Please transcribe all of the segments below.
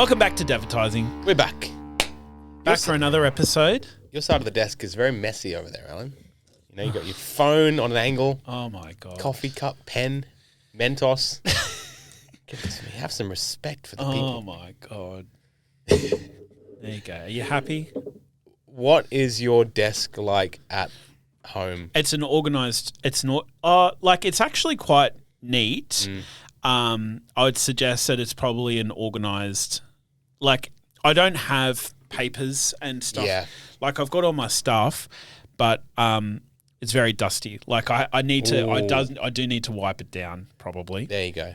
Welcome back to Dadvertising. We're back. Back for another episode. Your side of the desk is very messy over there, Alan. You know, you've got your phone on an angle. Oh, my God. Coffee cup, pen, Mentos. Goodness me, have some respect for the people. Oh, my God. There you go. Are you happy? What is your desk like at home? It's an organised... It's not... it's actually quite neat. I would suggest that it's probably an organised... Like, I don't have papers and stuff. Yeah. Like, I've got all my stuff, but it's very dusty. Like, I need to... I do need to wipe it down, probably. There you go.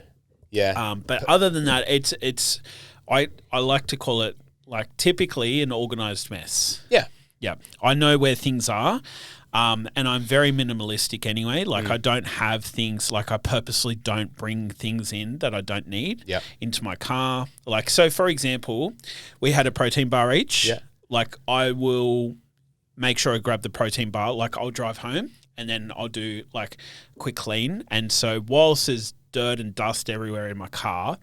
Yeah. But other than that, it's I like to call it, like, typically an organised mess. Yeah. Yeah. I know where things are. And I'm very minimalistic anyway. Like, I don't have things, like, I purposely don't bring things in that I don't need into my car. Like, so for example, we had a protein bar each. Yeah. Like, I will make sure I grab the protein bar. Like, I'll drive home and then I'll do, like, quick clean. And so whilst there's dirt and dust everywhere in my car,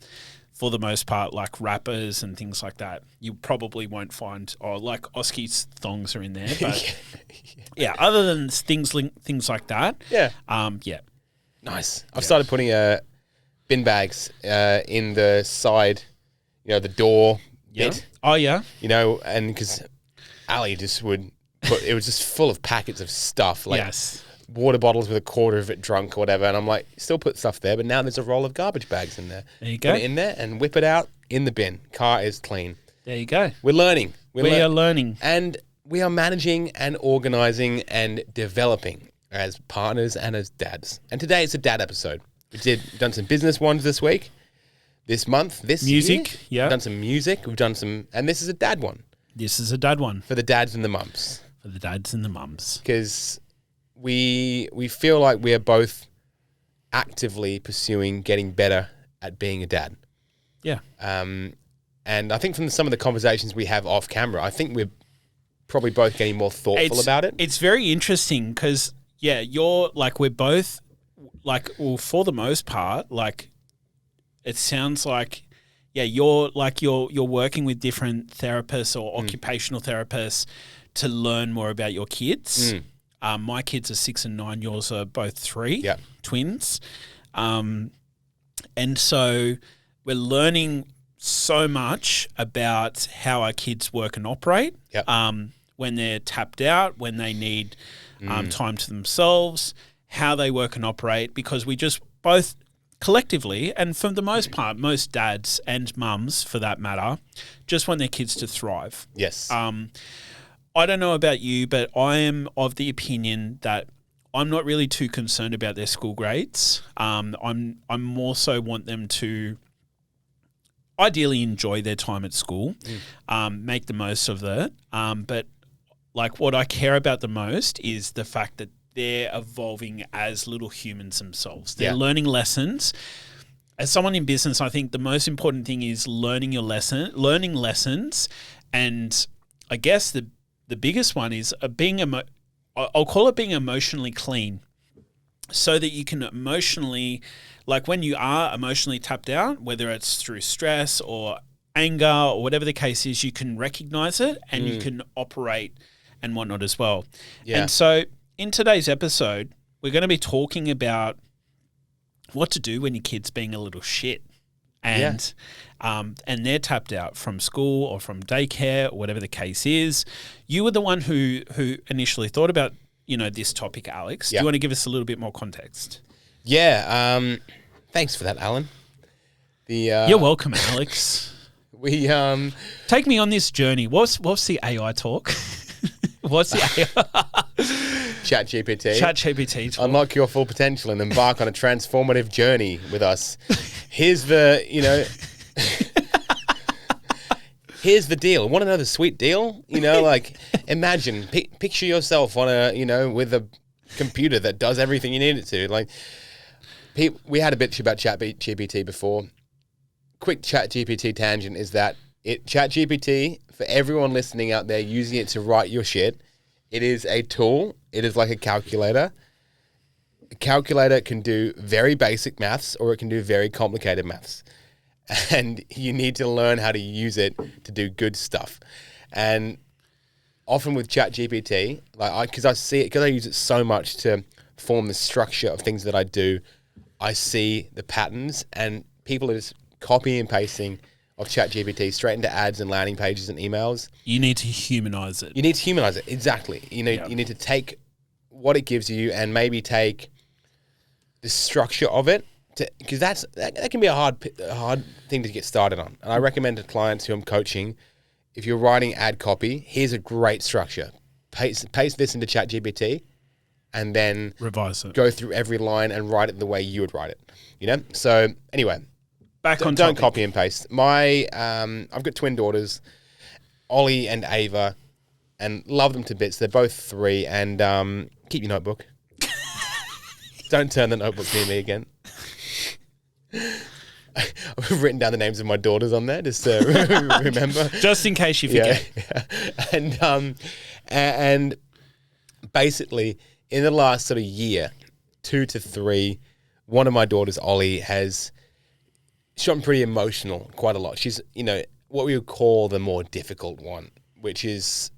for the most part, like wrappers and things like that, you probably won't find, like Oski's thongs are in there. But yeah, other than things like that. Yeah. Yeah. Nice. I've started putting bin bags in the side, the door bit. Oh, yeah. And because Ali just would put, it was just full of packets of stuff. Like, yes. Water bottles with a quarter of it drunk or whatever, and I'm like, still put stuff there, but now there's a roll of garbage bags in there. There you go. Put it in there and whip it out in the bin. Car is clean. There you go. We're learning. We are learning. And we are managing and organising and developing as partners and as dads. And today it's a dad episode. We've done some business ones this week, this month, this music, year. yeah. We've done some music. We've done some, and this is a dad one. This is a dad one. For the dads and the mums. For the dads and the mums. Because we feel like we are both actively pursuing getting better at being a dad. Yeah. And I think from some of the conversations we have off camera, I think we're probably both getting more thoughtful about it. It's very interesting because, yeah, you're like, we're both like, well, for the most part, like, it sounds like, yeah, you're working with different therapists or occupational therapists to learn more about your kids. My kids are 6 and 9. Yours are both 3, twins. And so we're learning so much about how our kids work and operate when they're tapped out, when they need time to themselves, how they work and operate, because we just both collectively, and for the most part, most dads and mums for that matter, just want their kids to thrive. Yes. I don't know about you, but I am of the opinion that I'm not really too concerned about their school grades. I'm more so want them to ideally enjoy their time at school, make the most of it. But like, what I care about the most is the fact that they're evolving as little humans themselves. They're learning lessons. As someone in business, I think the most important thing is learning lessons, and I guess the biggest one is I'll call it being emotionally clean, so that you can emotionally, like when you are emotionally tapped out, whether it's through stress or anger or whatever the case is, you can recognize it and you can operate and whatnot as well. Yeah. And so in today's episode, we're going to be talking about what to do when your kid's being a little shit. And they're tapped out from school or from daycare or whatever the case is. You were the one who initially thought about, this topic, Alex. Do you want to give us a little bit more context? Yeah. Thanks for that, Alan. You're welcome, Alex. We take me on this journey. What's the AI talk? What's the AI? ChatGPT. ChatGPT talk. Unlock your full potential and embark on a transformative journey with us. Here's the, here's the deal. Want to know the sweet deal? Like, imagine, picture yourself on with a computer that does everything you need it to. Like, we had a bitch about ChatGPT before. Quick ChatGPT tangent is that ChatGPT, for everyone listening out there using it to write your shit, it is a tool. It is like a calculator. A calculator can do very basic maths or it can do very complicated maths. and you need to learn how to use it to do good stuff. And often with ChatGPT, because I see it, because I use it so much to form the structure of things that I do, I see the patterns, and people are just copying and pasting of ChatGPT straight into ads and landing pages and emails. You need to humanize it. You need to humanize it, exactly. You need to take what it gives you and maybe take the structure of it, because that can be a hard thing to get started on. And I recommend to clients who I'm coaching, if you're writing ad copy, here's a great structure. Paste this into ChatGPT, and then revise it. Go through every line and write it the way you would write it. So anyway, don't copy and paste. I've got twin daughters, Ollie and Ava, and love them to bits. They're both 3, and keep your notebook. Don't turn the notebook near me again. I've written down the names of my daughters on there just to remember. Just in case you forget. Yeah. And basically, in the last sort of year, 2 to 3, one of my daughters, Ollie, has gotten pretty emotional quite a lot. She's, what we would call the more difficult one, which is,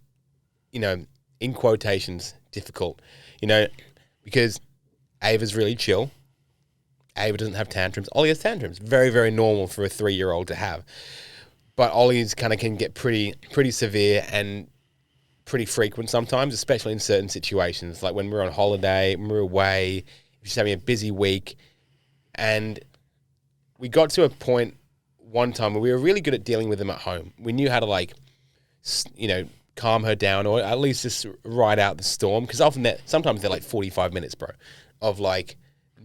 in quotations, difficult, because Ava's really chill. Ava doesn't have tantrums. Ollie has tantrums. Very, very normal for a 3-year-old to have. But Ollie's kind of can get pretty severe and pretty frequent sometimes, especially in certain situations, like when we're on holiday, when we're away, if she's having a busy week. And we got to a point one time where we were really good at dealing with them at home. We knew how to calm her down, or at least just ride out the storm. Because sometimes they're like 45 minutes, bro, of like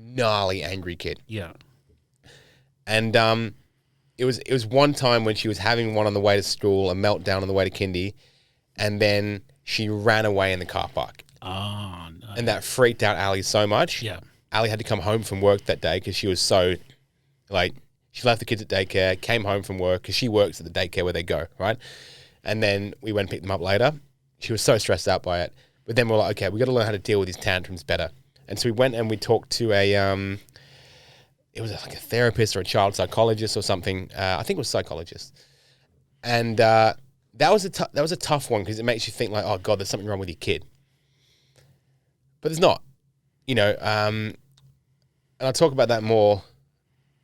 gnarly angry kid. Yeah. And it was one time when she was having one on the way to school, a meltdown on the way to kindy, and then she ran away in the car park. Oh, no. And that freaked out Ali so much. Yeah. Ali had to come home from work that day because she was so, she left the kids at daycare, came home from work, because she works at the daycare where they go, right? And then we went and picked them up later. She was so stressed out by it. But then we're like, okay, we got to learn how to deal with these tantrums better. And so we went and we talked to it was like a therapist or a child psychologist or something. I think it was a psychologist. And that was a tough one, because it makes you think like, oh God, there's something wrong with your kid. But there's not, and I'll talk about that more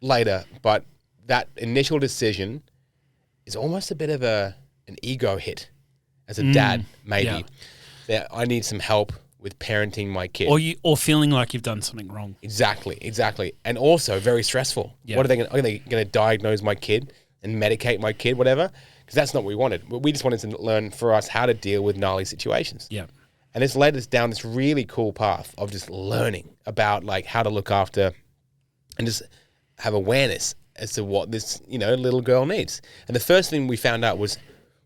later. But that initial decision is almost a bit of an ego hit as a dad, maybe. Yeah. That I need some help with parenting my kid, or feeling like you've done something wrong. Exactly, and also very stressful. Yeah. What are they going to diagnose my kid and medicate my kid, whatever? Because that's not what we wanted. We just wanted to learn for us how to deal with gnarly situations. Yeah, and it's led us down this really cool path of just learning about like how to look after and just have awareness as to what this little girl needs. And the first thing we found out was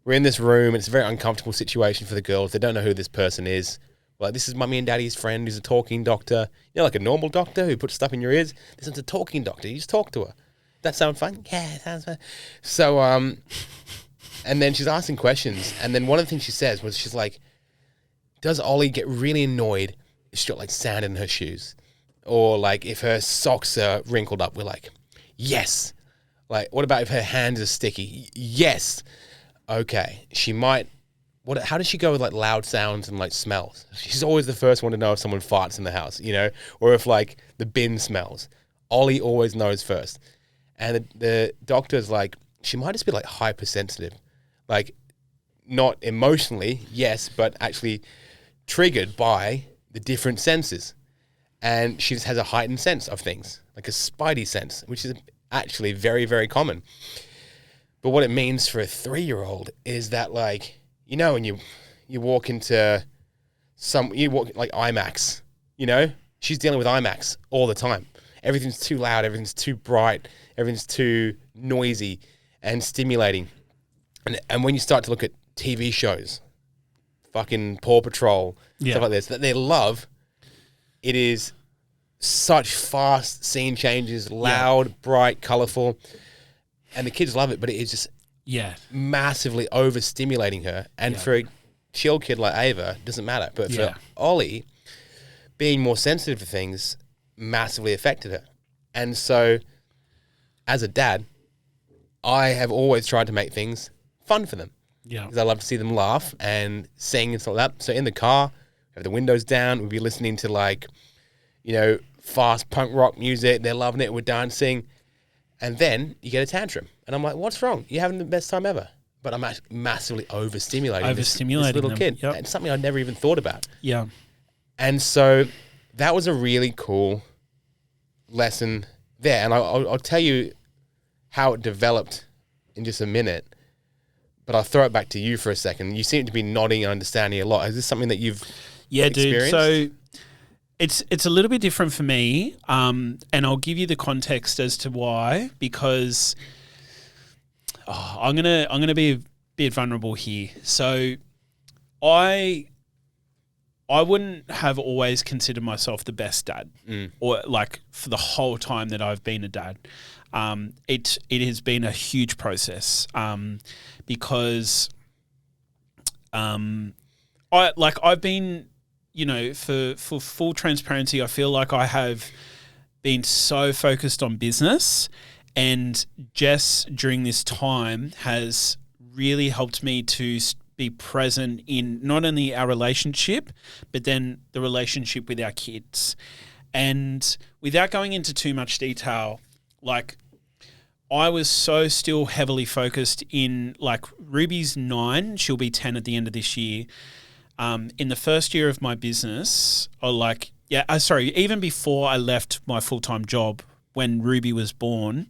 we're in this room. It's a very uncomfortable situation for the girls. They don't know who this person is. Like, this is mummy and daddy's friend who's a talking doctor. Like a normal doctor who puts stuff in your ears. This is a talking doctor. You just talk to her. That sound fun? Yeah, it sounds fun. So, and then she's asking questions. And then one of the things she says was, she's like, does Ollie get really annoyed if she's got like sand in her shoes? Or like if her socks are wrinkled up? We're like, yes. Like, what about if her hands are sticky? Yes. Okay. She might. How does she go with like loud sounds and like smells? She's always the first one to know if someone farts in the house, or if like the bin smells. Ollie always knows first. And the doctor's like, she might just be like hypersensitive, like not emotionally, yes, but actually triggered by the different senses. And she just has a heightened sense of things, like a spidey sense, which is actually very, very common. But what it means for a 3-year-old is that like, when you walk into like IMAX, she's dealing with IMAX all the time. Everything's too loud, everything's too bright, everything's too noisy and stimulating. And when you start to look at TV shows, fucking Paw Patrol, stuff like this, that they love, it is such fast scene changes, loud, bright, colorful, and the kids love it, but it is just massively overstimulating her. And for a chill kid like Ava, it doesn't matter. But for Ollie, being more sensitive to things massively affected her. And so, as a dad, I have always tried to make things fun for them. Yeah. Because I love to see them laugh and sing and stuff like that. So in the car, have the windows down, we'll be listening to like, you know, fast punk rock music. They're loving it. We're dancing. And then you get a tantrum. And I'm like, what's wrong? You're having the best time ever. But I'm actually massively overstimulating this little them. kid. Yep. It's something I'd never even thought about. Yeah. And so that was a really cool lesson there. And I'll tell you how it developed in just a minute. But I'll throw it back to you for a second. You seem to be nodding and understanding a lot. Is this something that you've experienced? Dude. So it's a little bit different for me, and I'll give you the context as to why. Because I'm gonna be a bit vulnerable here. So I wouldn't have always considered myself the best dad, or like for the whole time that I've been a dad. It has been a huge process, because I've been, you know, for full transparency, I feel like I have been so focused on business, and Jess during this time has really helped me to be present in not only our relationship, but then the relationship with our kids. And without going into too much detail, like I was so still heavily focused in, like, Ruby's 9, she'll be 10 at the end of this year. In the first year of my business, even before I left my full-time job, when Ruby was born,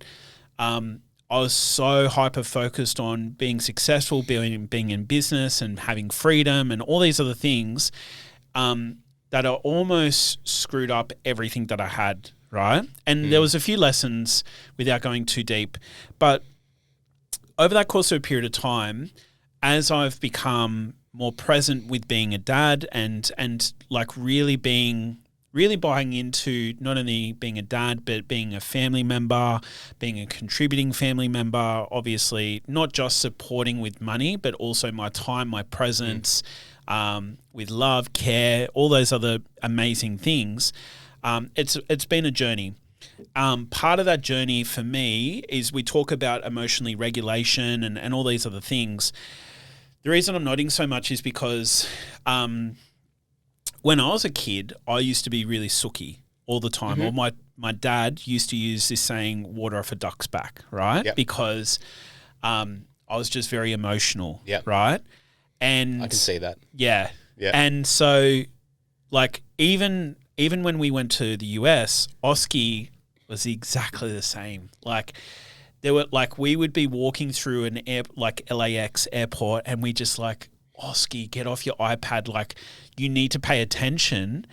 I was so hyper-focused on being successful, being in business and having freedom and all these other things, that I almost screwed up everything that I had, right? And there was a few lessons without going too deep. But over that course of a period of time, as I've become more present with being a dad and like really buying into not only being a dad, but being a family member, being a contributing family member, obviously not just supporting with money, but also my time, my presence, with love, care, all those other amazing things. It's been a journey. Part of that journey for me is we talk about emotionally regulation and all these other things. The reason I'm nodding so much is because when I was a kid, I used to be really sooky all the time. Or my dad used to use this saying, water off a duck's back, right? Yep. Because I was just very emotional, Yep. right? And I can see that. Yeah. Yeah. And so, like, even when we went to the US, Oski was exactly the same. Like, we would be walking through LAX airport, and we just like, Oski, get off your iPad. Like, you need to pay attention.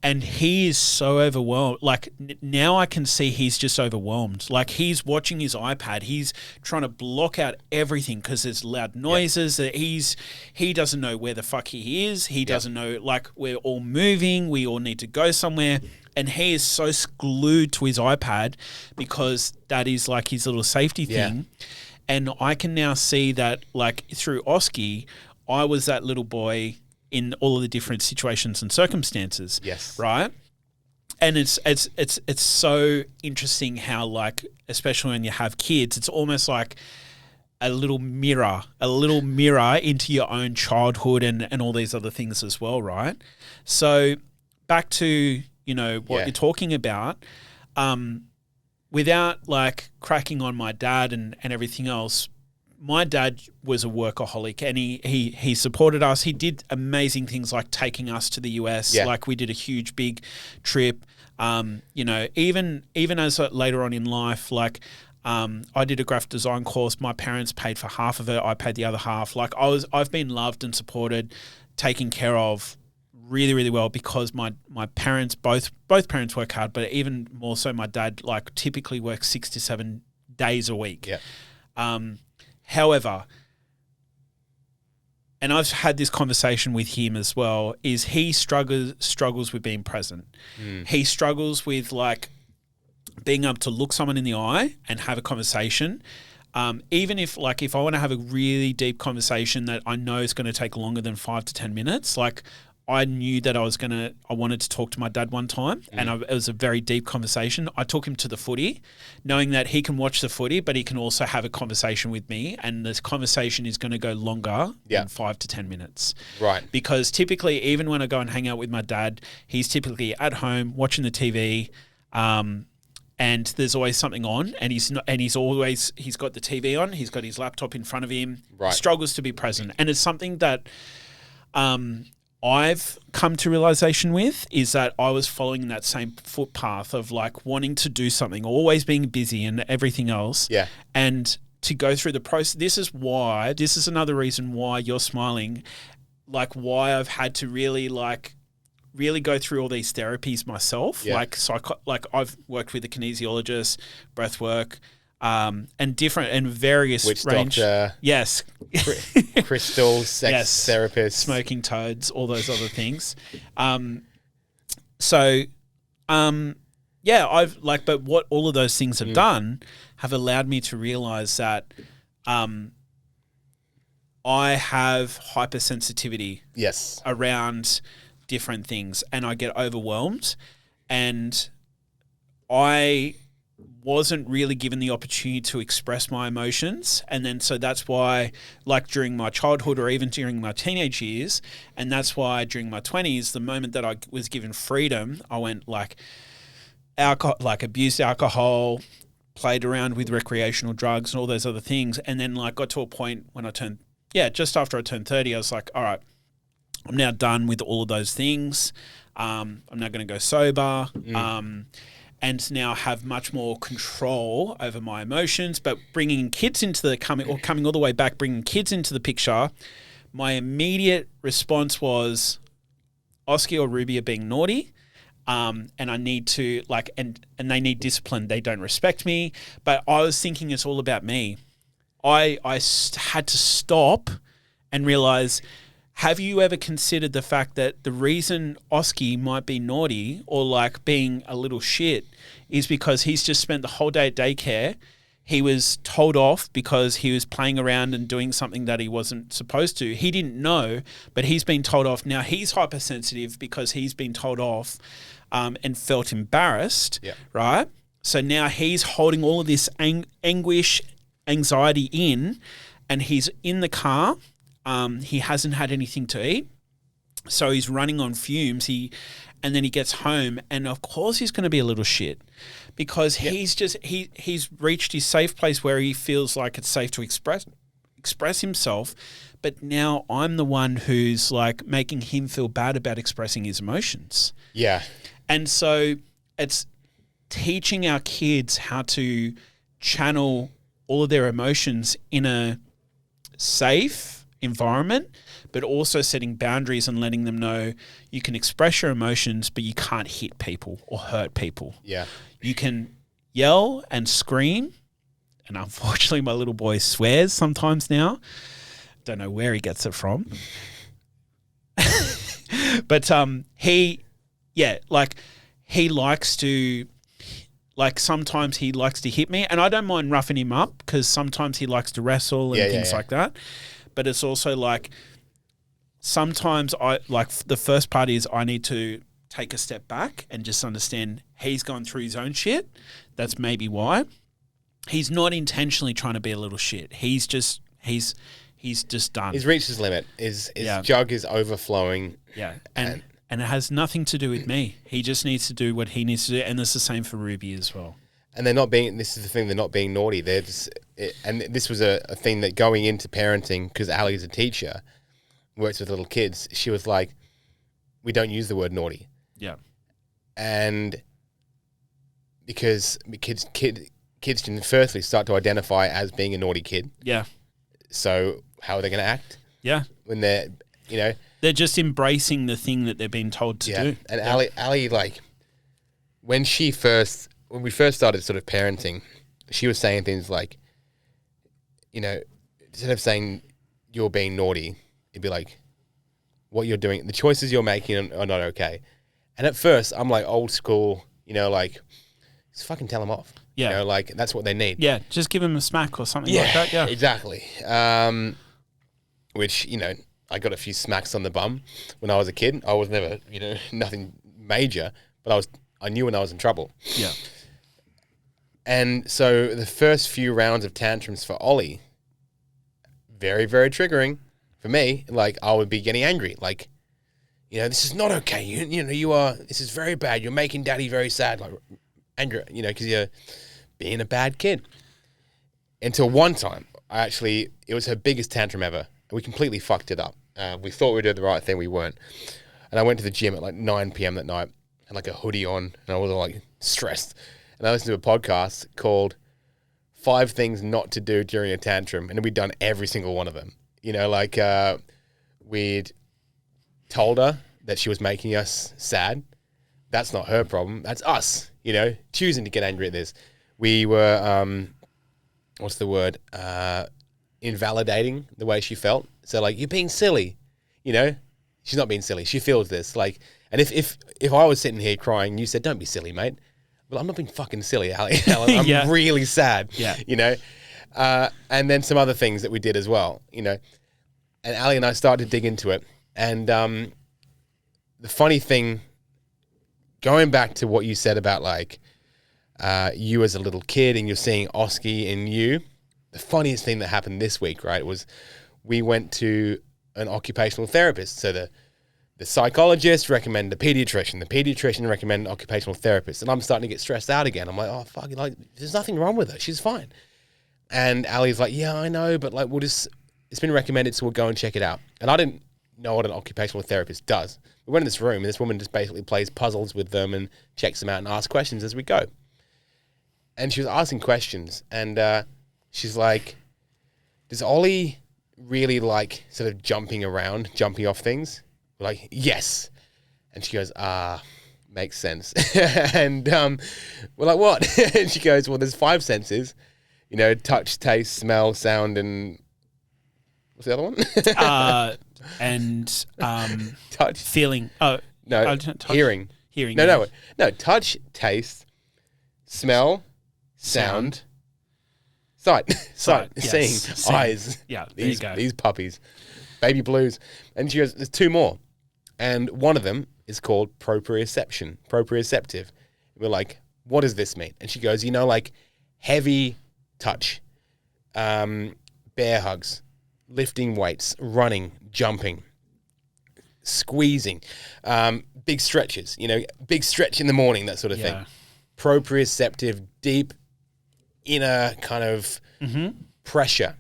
And he is so overwhelmed. Like, now I can see he's just overwhelmed. Like, he's watching his iPad. He's trying to block out everything because there's loud noises. That he doesn't know where the fuck he is. He doesn't know, like, we're all moving. We all need to go somewhere. And he is so glued to his iPad because that is like his little safety thing. And I can now see that, like, through Oski, I was that little boy in all of the different situations and circumstances. Yes. Right? And it's so interesting how, like, especially when you have kids, it's almost like a little mirror into your own childhood and all these other things as well, right? So back to, you know, what you're talking about, without like cracking on my dad and everything else, my dad was a workaholic, and he supported us. He did amazing things like taking us to the US. Yeah. Like, we did a huge big trip. You know, even as later on in life, like, I did a graphic design course. My parents paid for half of it. I paid the other half. Like, I've been loved and supported, taken care of really, really well because my parents, both parents work hard, but even more so my dad, like, typically works 6 to 7 days a week. Yeah. However, and I've had this conversation with him as well, is he struggles with being present. He struggles with, like, being able to look someone in the eye and have a conversation. Even if I want to have a really deep conversation that I know is going to take longer than 5 to 10 minutes, like, I knew that I wanted to talk to my dad one time, and it was a very deep conversation. I took him to the footy, knowing that he can watch the footy, but he can also have a conversation with me, and this conversation is going to go longer than 5 to 10 minutes. Right. Because typically, even when I go and hang out with my dad, he's typically at home watching the TV, and there's always something on, and he's got the TV on, he's got his laptop in front of him, struggles to be present, and it's something that I've come to realization with is that I was following that same footpath of like wanting to do something, always being busy and everything else. Yeah. And to go through the process, this is another reason why you're smiling, like why I've had to really go through all these therapies myself. Yeah. Like I've worked with a kinesiologist, breath work, and different and various Witch range. doctor. Yes. Crystal, sex therapist. Smoking toads, all those other things. But what all of those things have done have allowed me to realize that I have hypersensitivity around different things, and I get overwhelmed, and I wasn't really given the opportunity to express my emotions. And then so that's why, like during my childhood or even during my teenage years, and that's why during my 20s, the moment that I was given freedom, I went like alcohol, like abused alcohol, played around with recreational drugs and all those other things. And then like got to a point when just after I turned 30, I was like, all right, I'm now done with all of those things. I'm now going to go sober. And now have much more control over my emotions. But bringing kids coming all the way back, bringing kids into the picture, my immediate response was, Oski or Ruby are being naughty, and I need to and they need discipline. They don't respect me. But I was thinking it's all about me. I had to stop and realize, have you ever considered the fact that the reason Oski might be naughty or like being a little shit is because he's just spent the whole day at daycare. He was told off because he was playing around and doing something that he wasn't supposed to. He didn't know, but he's been told off. Now he's hypersensitive because he's been told off and felt embarrassed, right? So now he's holding all of this anguish, anxiety in, and he's in the car. He hasn't had anything to eat, so he's running on fumes. And then he gets home, and of course he's going to be a little shit because he's reached his safe place where he feels like it's safe to express himself. But now I'm the one who's like making him feel bad about expressing his emotions. Yeah, and so it's teaching our kids how to channel all of their emotions in a safe environment, but also setting boundaries and letting them know you can express your emotions, but you can't hit people or hurt people. Yeah. You can yell and scream, and unfortunately my little boy swears sometimes now. Don't know where he gets it from. But he likes to, like sometimes he likes to hit me, and I don't mind roughing him up because sometimes he likes to wrestle and things like that. But it's also like sometimes the first part is I need to take a step back and just understand he's gone through his own shit. That's maybe why. He's not intentionally trying to be a little shit. He's just done. He's reached his limit. His jug is overflowing. Yeah. And it has nothing to do with me. He just needs to do what he needs to do. And it's the same for Ruby as well. And this is the thing, they're not being naughty. And this was a thing that going into parenting, because Ali's a teacher, works with little kids, she was like, we don't use the word naughty. Yeah. And because kids can firstly start to identify as being a naughty kid. Yeah. So how are they going to act? Yeah. When they're, they're just embracing the thing that they're being told to do. And Ali, like, when we first started sort of parenting, she was saying things like, instead of saying you're being naughty, it'd be like, what you're doing, the choices you're making are not okay. And at first, I'm like old school, just fucking tell them off. Yeah. Like that's what they need. Yeah. Just give them a smack or something like that. Yeah. Exactly. Which, I got a few smacks on the bum when I was a kid. I was never, nothing major, but I knew when I was in trouble. Yeah. And so the first few rounds of tantrums for Ollie, very, very triggering for me. Like, I would be getting angry. Like, this is not okay. This is very bad. You're making daddy very sad. Like, angry, because you're being a bad kid. Until one time, it was her biggest tantrum ever. We completely fucked it up. We thought we were doing the right thing. We weren't. And I went to the gym at like 9 p.m. that night, had like a hoodie on, and I was like stressed. And I listened to a podcast called 5 Things Not to Do During a Tantrum. And we'd done every single one of them. We'd told her that she was making us sad. That's not her problem. That's us, choosing to get angry at this. We were, what's the word? Invalidating the way she felt. So like, you're being silly, she's not being silly. She feels this. Like, and if I was sitting here crying, you said, don't be silly, mate. Well, I'm not being fucking silly, Ali. I'm really sad, and then some other things that we did as well, and Ali and I started to dig into it. And the funny thing, going back to what you said about like you as a little kid and you're seeing Oski in you, the funniest thing that happened this week, right, was we went to an occupational therapist. So the psychologist recommended a pediatrician. The pediatrician recommended an occupational therapist. And I'm starting to get stressed out again. I'm like, oh, fuck, like, there's nothing wrong with her. She's fine. And Ali's like, yeah, I know, but like, it's been recommended, so we'll go and check it out. And I didn't know what an occupational therapist does. We went in this room, and this woman just basically plays puzzles with them and checks them out and asks questions as we go. And she was asking questions, and she's like, does Ollie really like sort of jumping around, jumping off things? We're like, yes. And she goes, makes sense. And we're like, what? And she goes, well, there's 5 senses, touch, taste, smell, sound, and what's the other one? And touch, feeling. Oh no, touch, hearing. No. Touch, taste, smell, sound, sight, yes. seeing, eyes. Yeah, there you go. These puppies, baby blues. And she goes, there's 2 more. And one of them is called proprioception, proprioceptive. We're like, what does this mean? And she goes, like heavy touch, bear hugs, lifting weights, running, jumping, squeezing, big stretches, big stretch in the morning, that sort of thing. Proprioceptive, deep inner kind of pressure.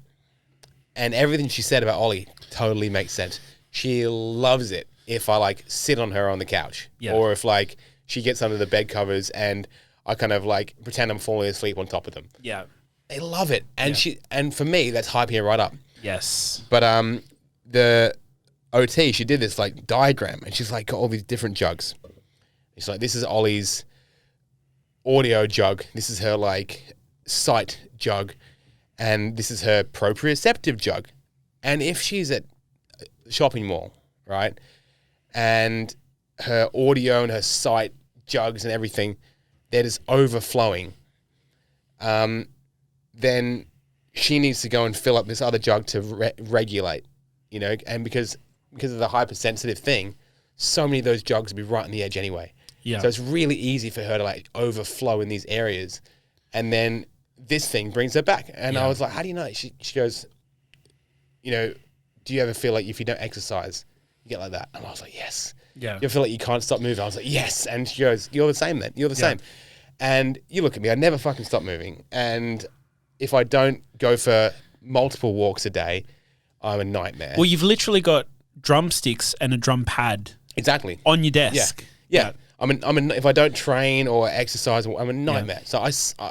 And everything she said about Ollie totally makes sense. She loves it if I like sit on her on the couch, or if like she gets under the bed covers and I kind of like pretend I'm falling asleep on top of them. Yeah. They love it. And for me, that's hyping it right up. Yes. But the OT, she did this like diagram, and she's like got all these different jugs. It's like, this is Ollie's audio jug. This is her like sight jug. And this is her proprioceptive jug. And if she's at a shopping mall, right, and her audio and her sight jugs and everything, they're just overflowing, then she needs to go and fill up this other jug to regulate, and because of the hypersensitive thing, so many of those jugs will be right on the edge anyway. Yeah. So it's really easy for her to like overflow in these areas. And then this thing brings her back. And I was like, how do you know? She goes, do you ever feel like if you don't exercise, you get like that? And I was like, yes. Yeah. You ever feel like you can't stop moving? I was like, yes. And she goes, you're the same then. You're the same. And you look at me, I never fucking stop moving. And if I don't go for multiple walks a day, I'm a nightmare. Well, you've literally got drumsticks and a drum pad. Exactly. On your desk. Yeah. If I don't train or exercise, I'm a nightmare. So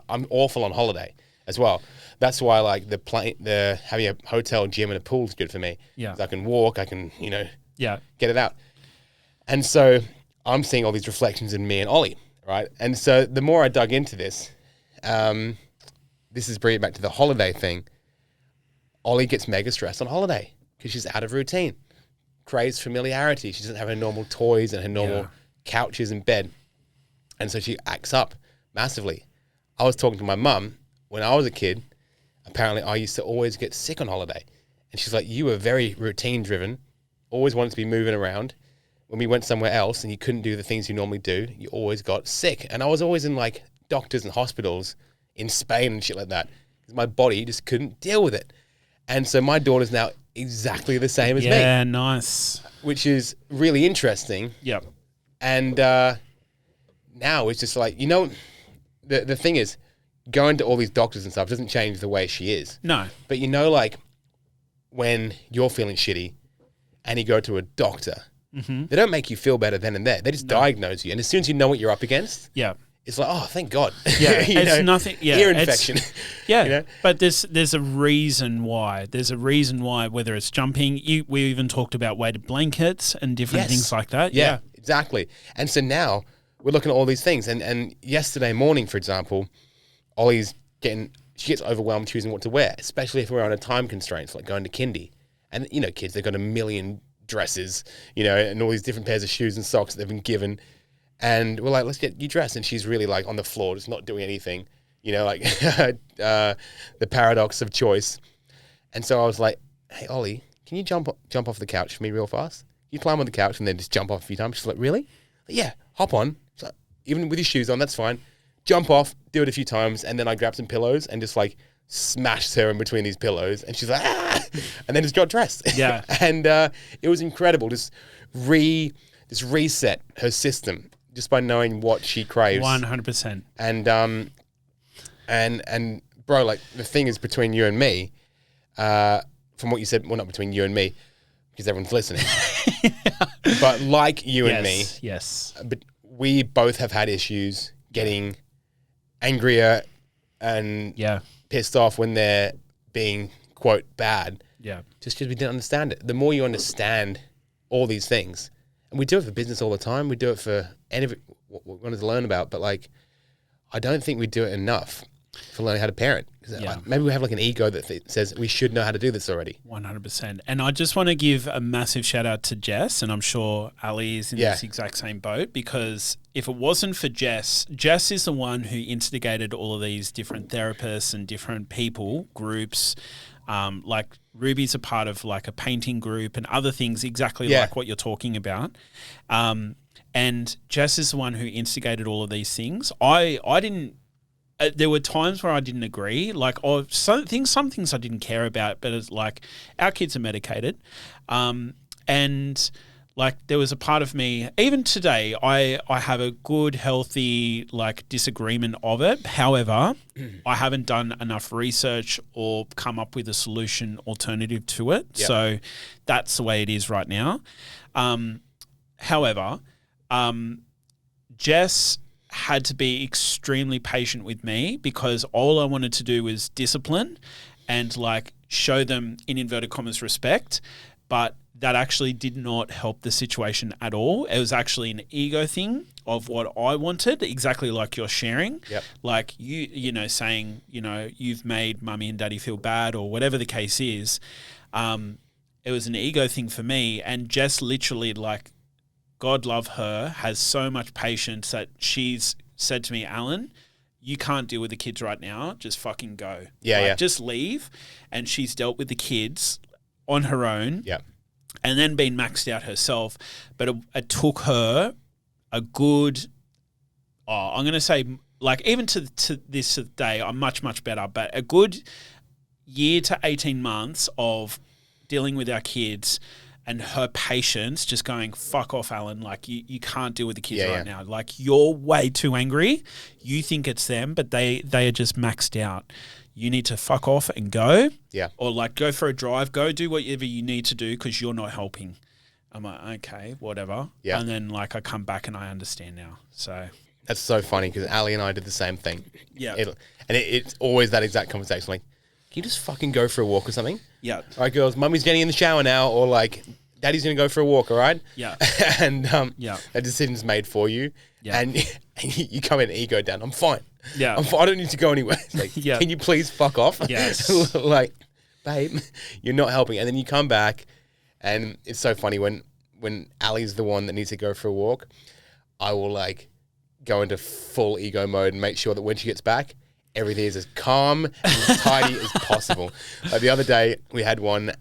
I'm awful on holiday as well. That's why like having a hotel gym and a pool is good for me. Yeah. I can walk, I can, get it out. And so I'm seeing all these reflections in me and Ollie, right? And so the more I dug into this, this is bringing it back to the holiday thing. Ollie gets mega stressed on holiday because she's out of routine, craves familiarity. She doesn't have her normal toys and her normal couches and bed. And so she acts up massively. I was talking to my mum when I was a kid. Apparently I used to always get sick on holiday. And she's like, you were very routine driven. always wanted to be moving around. When we went somewhere else and you couldn't do the things you normally do, you always got sick. And I was always in like doctors and hospitals in Spain and shit like that. Because my body just couldn't deal with it. And so my daughter's now exactly the same as me. Yeah, nice. Which is really interesting. Yep. And now it's just like, the thing is, going to all these doctors and stuff doesn't change the way she is. No. But like when you're feeling shitty and you go to a doctor, they don't make you feel better then and there. They just diagnose you. And as soon as you know what you're up against, it's like, oh, thank God. Yeah, it's nothing. Yeah, ear infection. Yeah, but there's a reason why. There's a reason why, whether it's jumping. We even talked about weighted blankets and different things like that. Yeah, exactly. And so now we're looking at all these things. And yesterday morning, for example, Ollie's she gets overwhelmed choosing what to wear, especially if we're on a time constraint, like going to kindy. And, kids, they've got a million dresses, and all these different pairs of shoes and socks that they've been given. And we're like, let's get you dressed. And she's really like on the floor, just not doing anything, like the paradox of choice. And so I was like, hey, Ollie, can you jump off the couch for me real fast? You climb on the couch and then just jump off a few times. She's like, really? Like, yeah, hop on. Like, even with your shoes on, that's fine. Jump off, do it a few times. And then I grab some pillows and just like smashed her in between these pillows. And she's like, ah! And then just got dressed. Yeah. And it was incredible. Just reset her system just by knowing what she craves. 100%. And bro, like the thing is between you and me, from what you said, well, not between you and me, because everyone's listening, but like you and me, but we both have had issues getting angrier and pissed off when they're being, quote, bad. Yeah. Just because we didn't understand it. The more you understand all these things, and we do it for business all the time, we do it for what we wanted to learn about, but like, I don't think we do it enough for learning how to parent. Maybe we have like an ego that says we should know how to do this already. 100%. And I just want to give a massive shout out to Jess, and I'm sure Ali is in this exact same boat, because if it wasn't for Jess is the one who instigated all of these different therapists and different people, groups, like Ruby's a part of like a painting group and other things exactly like what you're talking about. And Jess is the one who instigated all of these things. I didn't. There were times where I didn't agree, like some things I didn't care about, but it's like our kids are medicated, and like there was a part of me, even today, I have a good, healthy like disagreement of it. However, I haven't done enough research or come up with a solution alternative to it. Yep. So that's the way it is right now. However, Jess had to be extremely patient with me, because all I wanted to do was discipline and like show them, in inverted commas, respect, but that actually did not help the situation at all. It was actually an ego thing of what I wanted, exactly like you're sharing. Yep. Like saying, you've made mummy and daddy feel bad or whatever the case is. It was an ego thing for me, and Jess literally, like, God love her, has so much patience that she's said to me, Alan, you can't deal with the kids right now. Just fucking go. Just leave. And she's dealt with the kids on her own. Yeah. And then been maxed out herself. But it took her a good, I'm going to say, like, even to this day, I'm much, much better. But a good year to 18 months of dealing with our kids and her patience, just going, fuck off, Alan. Like, you can't deal with the kids right now. Like, you're way too angry. You think it's them, but they are just maxed out. You need to fuck off and go. Yeah. Or, like, go for a drive. Go do whatever you need to do because you're not helping. I'm like, okay, whatever. Yeah. And then, like, I come back and I understand now. So that's so funny because Ali and I did the same thing. Yeah. It's always that exact conversation. Like, can you just fucking go for a walk or something? Yeah. All right, girls, mummy's getting in the shower now, or like, daddy's going to go for a walk, all right? Yeah. And that decision's made for you. Yeah. And you come in, ego down. I'm fine. Yeah. I don't need to go anywhere. It's like, can you please fuck off? Yes. Like, babe, you're not helping. And then you come back, and it's so funny when Ali's the one that needs to go for a walk, I will like go into full ego mode and make sure that when she gets back, everything is as calm and as tidy as possible. Like the other day, we had one,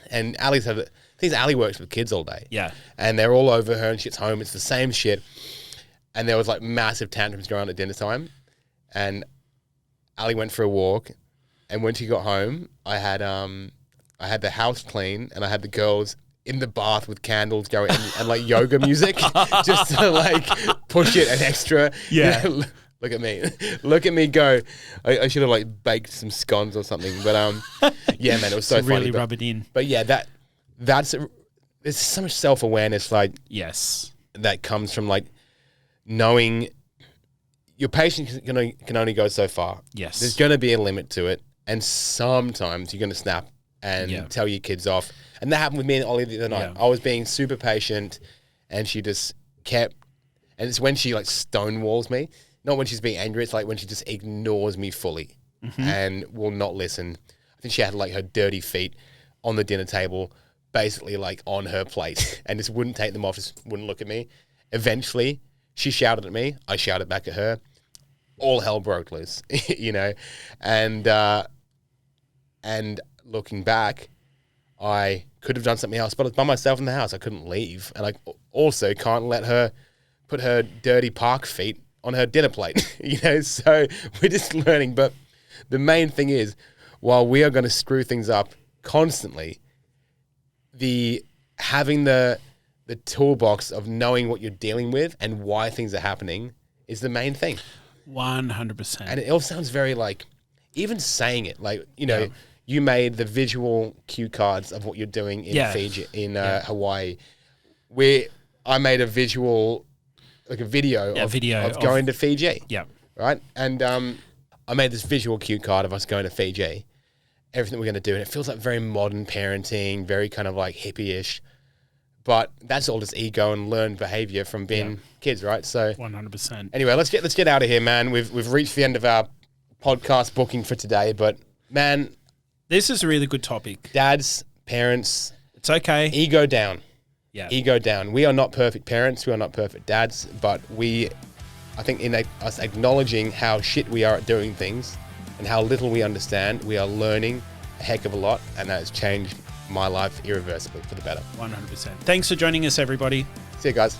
and Ali's had things Ali works with kids all day. Yeah. And they're all over her and she gets home. It's the same shit. And there was like massive tantrums going on at dinner time. And Ali went for a walk. And when she got home, I had the house clean and I had the girls in the bath with candles going and like yoga music just to like push it an extra. Yeah. You know, look at me. Look at me go. I should have like baked some scones or something. But yeah, man, it was so to funny. really rub it in. But yeah, there's so much self-awareness like Yes. that comes from like knowing your patience can only go so far. Yes. There's going to be a limit to it. And sometimes you're going to snap and tell your kids off. And that happened with me and Ollie the other night. Yeah. I was being super patient and she just kept, and it's when she like stonewalls me, not when she's being angry, it's like when she just ignores me fully and will not listen. I think she had like her dirty feet on the dinner table, basically like on her plate and just wouldn't take them off, just wouldn't look at me. Eventually, she shouted at me. I shouted back at her. All hell broke loose, you know? And looking back, I could have done something else, but I was by myself in the house. I couldn't leave. And I also can't let her put her dirty park feet on her dinner plate, you know? So we're just learning. But the main thing is, while we are going to screw things up constantly, having the toolbox of knowing what you're dealing with and why things are happening is the main thing. 100%. And it all sounds very like, even saying it, like, you know, you made the visual cue cards of what you're doing in Fiji, in Hawaii. I made a visual, like a video of going to Fiji. Yeah. Right? And I made this visual cue card of us going to Fiji, everything we're going to do. And it feels like very modern parenting, very kind of like hippie-ish. But that's all just ego and learned behavior from being kids, right? So 100%. Anyway, let's get out of here, man. We've reached the end of our podcast booking for today, but man, this is a really good topic. Dads, parents, it's okay. Ego down. Yeah. Ego down. We are not perfect parents. We are not perfect dads, but I think in us acknowledging how shit we are at doing things and how little we understand, we are learning a heck of a lot, and that has changed my life irreversibly for the better. 100%. Thanks for joining us, everybody. See you guys.